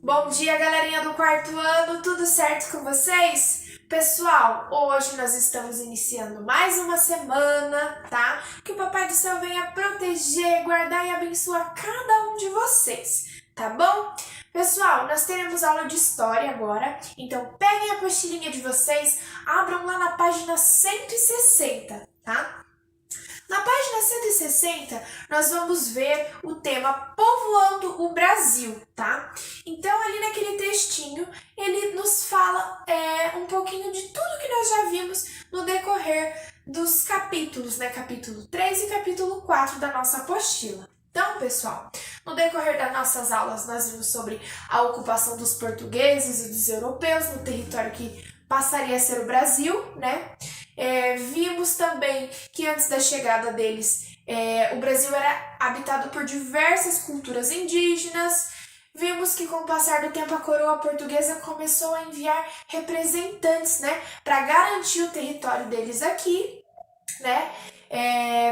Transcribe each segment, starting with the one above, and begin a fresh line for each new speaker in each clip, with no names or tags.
Bom dia, galerinha do quarto ano, tudo certo com vocês? Pessoal, hoje nós estamos iniciando mais uma semana, tá? Que o Papai do Céu venha proteger, guardar e abençoar cada um de vocês, tá bom? Pessoal, nós teremos aula de história agora, então peguem a apostilinha de vocês, abram lá na página 160, tá? Na página 160, nós vamos ver o tema Povoando o Brasil, tá? Então, ali naquele textinho, ele nos fala um pouquinho de tudo que nós já vimos no decorrer dos capítulos, né? Capítulo 3 e capítulo 4 da nossa apostila. Então, pessoal, no decorrer das nossas aulas, nós vimos sobre a ocupação dos portugueses e dos europeus no território que passaria a ser o Brasil, né? Vimos também que antes da chegada deles, o Brasil era habitado por diversas culturas indígenas. Vimos que com o passar do tempo a coroa portuguesa começou a enviar representantes, né, para garantir o território deles aqui, né?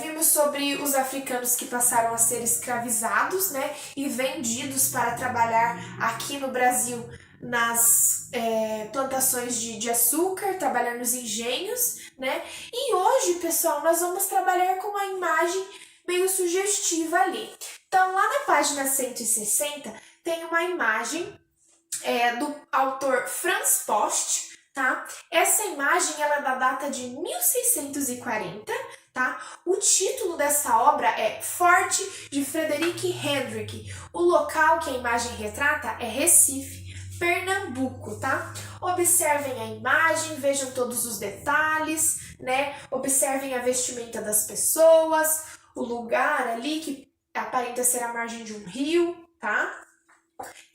Vimos sobre os africanos que passaram a ser escravizados, né, e vendidos para trabalhar aqui no Brasil nas plantações de açúcar, trabalhar nos engenhos, né? E hoje, pessoal, nós vamos trabalhar com uma imagem meio sugestiva ali. Então, lá na página 160, tem uma imagem do autor Franz Post, tá? Essa imagem ela é da data de 1640, tá? O título dessa obra é Forte de Frederick Hendrick. O local que a imagem retrata é Recife, Pernambuco, tá? Observem a imagem, vejam todos os detalhes, né? Observem a vestimenta das pessoas, o lugar ali que aparenta ser a margem de um rio, tá?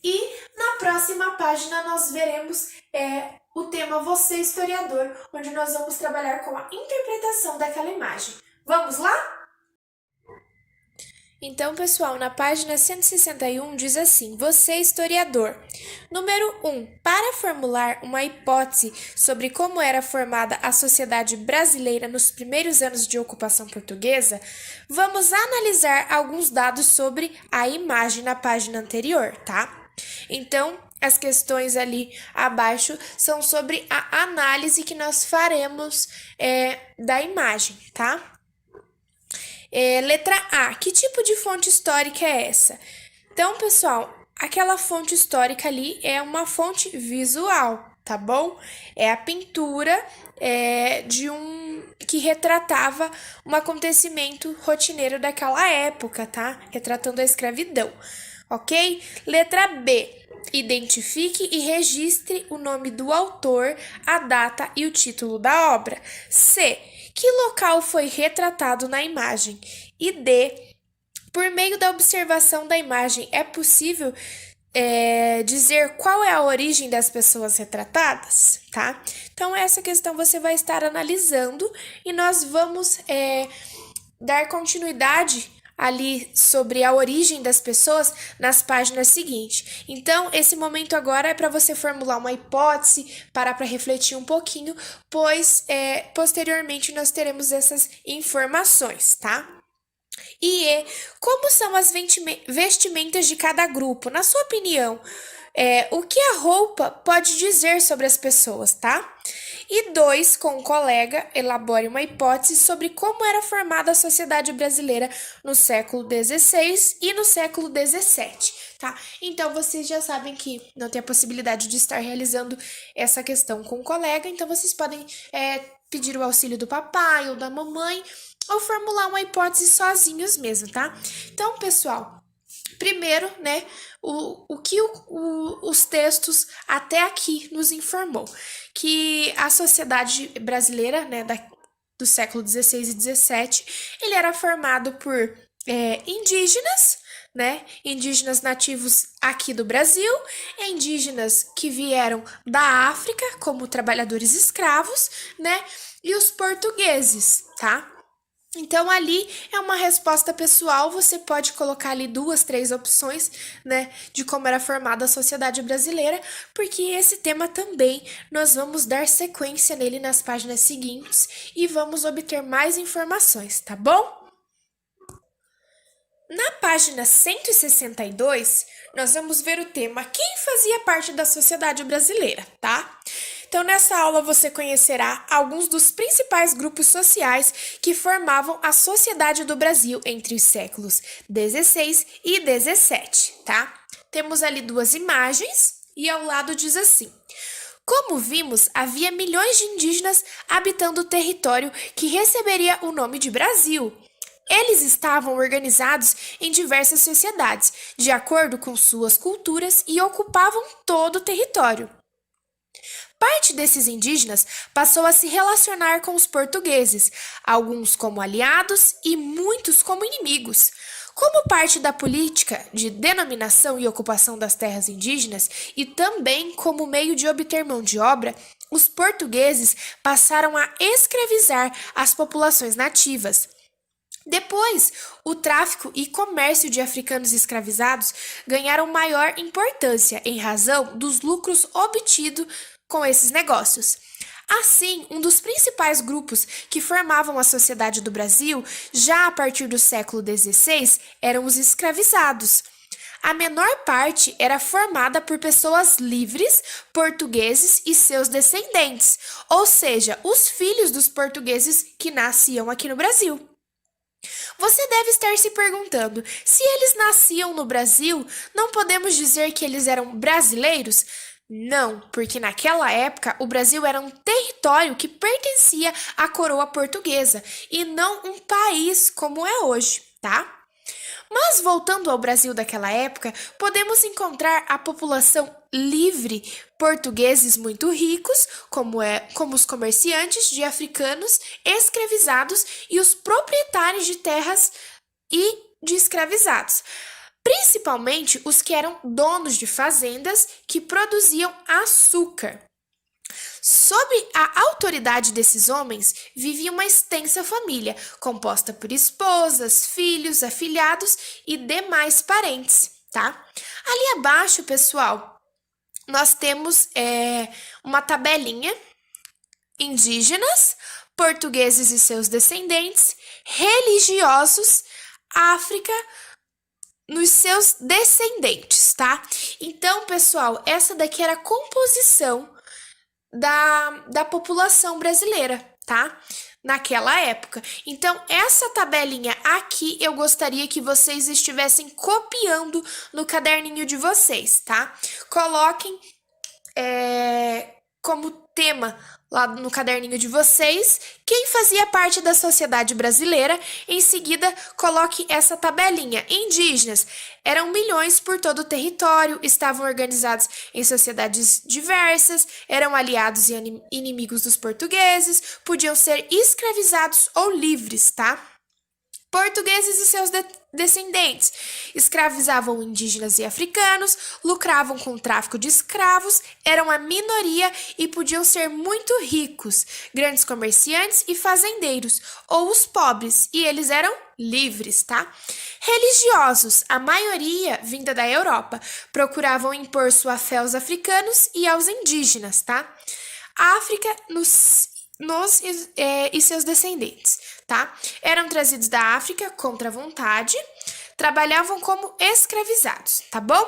E na próxima página nós veremos o tema Você Historiador, onde nós vamos trabalhar com a interpretação daquela imagem. Vamos lá? Então, pessoal, na página 161 diz assim: Você, historiador. Número 1. Para formular uma hipótese sobre como era formada a sociedade brasileira nos primeiros anos de ocupação portuguesa, vamos analisar alguns dados sobre a imagem na página anterior, tá? Então, as questões ali abaixo são sobre a análise que nós faremos da imagem, tá? Letra A. Que tipo de fonte histórica é essa? Então, pessoal, aquela fonte histórica ali é uma fonte visual, tá bom? É a pintura que retratava um acontecimento rotineiro daquela época, tá? Retratando a escravidão, ok? Letra B. Identifique e registre o nome do autor, a data e o título da obra. C. Que local foi retratado na imagem? E D. Por meio da observação da imagem, é possível dizer qual é a origem das pessoas retratadas, tá? Então, essa questão você vai estar analisando e nós vamos dar continuidade ali sobre a origem das pessoas nas páginas seguintes. Então, esse momento agora é para você formular uma hipótese, parar para refletir um pouquinho, pois posteriormente nós teremos essas informações, tá? E como são as vestimentas de cada grupo? Na sua opinião, o que a roupa pode dizer sobre as pessoas, tá? E 2, com o colega, elabore uma hipótese sobre como era formada a sociedade brasileira no século XVI e no século XVII, tá? Então, vocês já sabem que não tem a possibilidade de estar realizando essa questão com o colega, então vocês podem pedir o auxílio do papai ou da mamãe ou formular uma hipótese sozinhos mesmo, tá? Então, pessoal, primeiro, né, o que os textos até aqui nos informou, que a sociedade brasileira, né, do século XVI e XVII, ele era formado por indígenas, né, indígenas nativos aqui do Brasil, indígenas que vieram da África como trabalhadores escravos, né, e os portugueses, tá? Então, ali é uma resposta pessoal, você pode colocar ali 2, 3 opções, né, de como era formada a sociedade brasileira, porque esse tema também nós vamos dar sequência nele nas páginas seguintes e vamos obter mais informações, tá bom? Na página 162, nós vamos ver o tema Quem fazia parte da sociedade brasileira, tá? Então, nessa aula você conhecerá alguns dos principais grupos sociais que formavam a sociedade do Brasil entre os séculos 16 e 17, tá? Temos ali duas imagens e ao lado diz assim: como vimos, havia milhões de indígenas habitando o território que receberia o nome de Brasil. Eles estavam organizados em diversas sociedades, de acordo com suas culturas, e ocupavam todo o território. Parte desses indígenas passou a se relacionar com os portugueses, alguns como aliados e muitos como inimigos. Como parte da política de denominação e ocupação das terras indígenas e também como meio de obter mão de obra, os portugueses passaram a escravizar as populações nativas. Depois, o tráfico e comércio de africanos escravizados ganharam maior importância em razão dos lucros obtidos com esses negócios. Assim, um dos principais grupos que formavam a sociedade do Brasil, já a partir do século XVI, eram os escravizados. A menor parte era formada por pessoas livres, portugueses e seus descendentes, ou seja, os filhos dos portugueses que nasciam aqui no Brasil. Você deve estar se perguntando: se eles nasciam no Brasil, não podemos dizer que eles eram brasileiros? Não, porque naquela época o Brasil era um território que pertencia à coroa portuguesa e não um país como é hoje, tá? Mas voltando ao Brasil daquela época, podemos encontrar a população livre, portugueses muito ricos, como os comerciantes de africanos escravizados e os proprietários de terras e de escravizados. Principalmente os que eram donos de fazendas que produziam açúcar. Sob a autoridade desses homens, vivia uma extensa família, composta por esposas, filhos, afilhados e demais parentes, tá? Ali abaixo, pessoal, nós temos uma tabelinha: indígenas, portugueses e seus descendentes, religiosos, África, nos seus descendentes, tá? Então, pessoal, essa daqui era a composição da população brasileira, tá? Naquela época. Então, essa tabelinha aqui eu gostaria que vocês estivessem copiando no caderninho de vocês, tá? Coloquem como tema lá no caderninho de vocês quem fazia parte da sociedade brasileira. Em seguida, coloque essa tabelinha. Indígenas eram milhões por todo o território, estavam organizados em sociedades diversas, eram aliados e inimigos dos portugueses, podiam ser escravizados ou livres, tá? Portugueses e seus descendentes escravizavam indígenas e africanos, lucravam com o tráfico de escravos, eram a minoria e podiam ser muito ricos, grandes comerciantes e fazendeiros, ou os pobres, e eles eram livres, tá? Religiosos, a maioria vinda da Europa, procuravam impor sua fé aos africanos e aos indígenas, tá? A África e seus descendentes, tá? Eram trazidos da África contra a vontade, trabalhavam como escravizados, tá bom?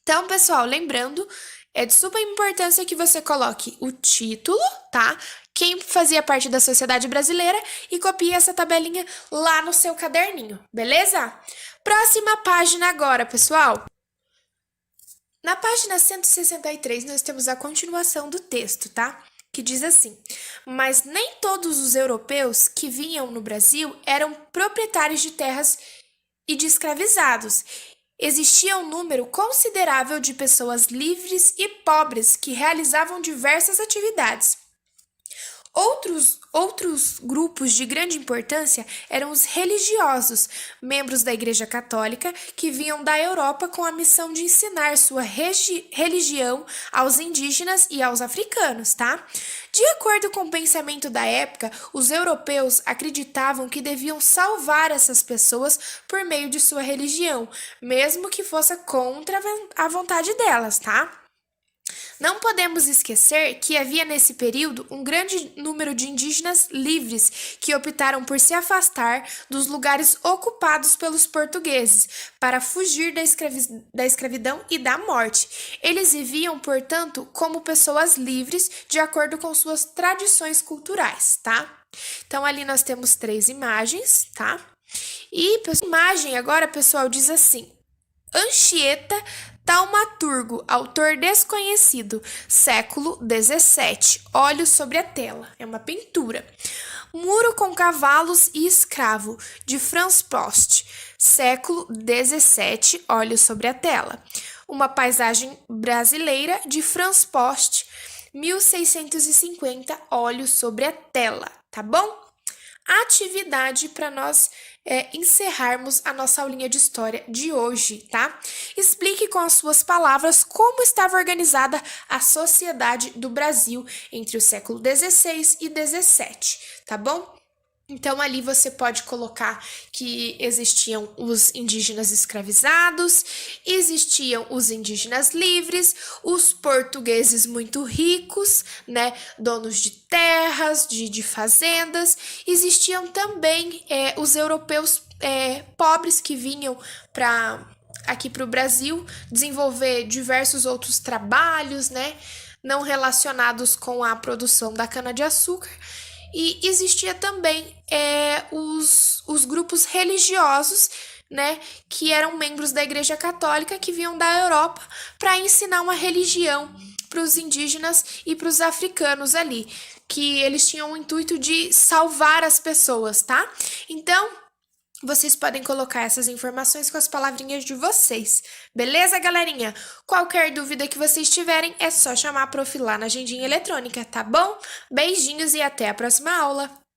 Então, pessoal, lembrando, é de super importância que você coloque o título, tá? Quem fazia parte da sociedade brasileira e copie essa tabelinha lá no seu caderninho, beleza? Próxima página agora, pessoal. Na página 163, nós temos a continuação do texto, tá? Que diz assim: mas nem todos os europeus que vinham no Brasil eram proprietários de terras e de escravizados. Existia um número considerável de pessoas livres e pobres que realizavam diversas atividades. Outros grupos de grande importância eram os religiosos, membros da Igreja Católica, que vinham da Europa com a missão de ensinar sua religião aos indígenas e aos africanos, tá? De acordo com o pensamento da época, os europeus acreditavam que deviam salvar essas pessoas por meio de sua religião, mesmo que fosse contra a vontade delas, tá? Não podemos esquecer que havia nesse período um grande número de indígenas livres que optaram por se afastar dos lugares ocupados pelos portugueses para fugir da escravidão e da morte. Eles viviam, portanto, como pessoas livres de acordo com suas tradições culturais, tá? Então, ali nós temos 3 imagens, tá? E a imagem agora, pessoal, diz assim: Anchieta Taumaturgo, autor desconhecido, século XVII. Olho sobre a tela, é uma pintura. Muro com cavalos e escravo, de Franz Post, século XVII. Olho sobre a tela. Uma paisagem brasileira, de Franz Post, 1650. Olho sobre a tela, tá bom? Atividade para nós encerrarmos a nossa aulinha de história de hoje, tá? Explique com as suas palavras como estava organizada a sociedade do Brasil entre o século XVI e XVII, tá bom? Então, ali você pode colocar que existiam os indígenas escravizados, existiam os indígenas livres, os portugueses muito ricos, né, donos de terras, de fazendas. Existiam também os europeus pobres que vinham aqui para o Brasil desenvolver diversos outros trabalhos, né, não relacionados com a produção da cana-de-açúcar. E existia também os grupos religiosos, né, que eram membros da Igreja Católica que vinham da Europa para ensinar uma religião para os indígenas e para os africanos ali, que eles tinham o intuito de salvar as pessoas, tá? Então, vocês podem colocar essas informações com as palavrinhas de vocês, beleza, galerinha? Qualquer dúvida que vocês tiverem, é só chamar a prof lá na agendinha eletrônica, tá bom? Beijinhos e até a próxima aula!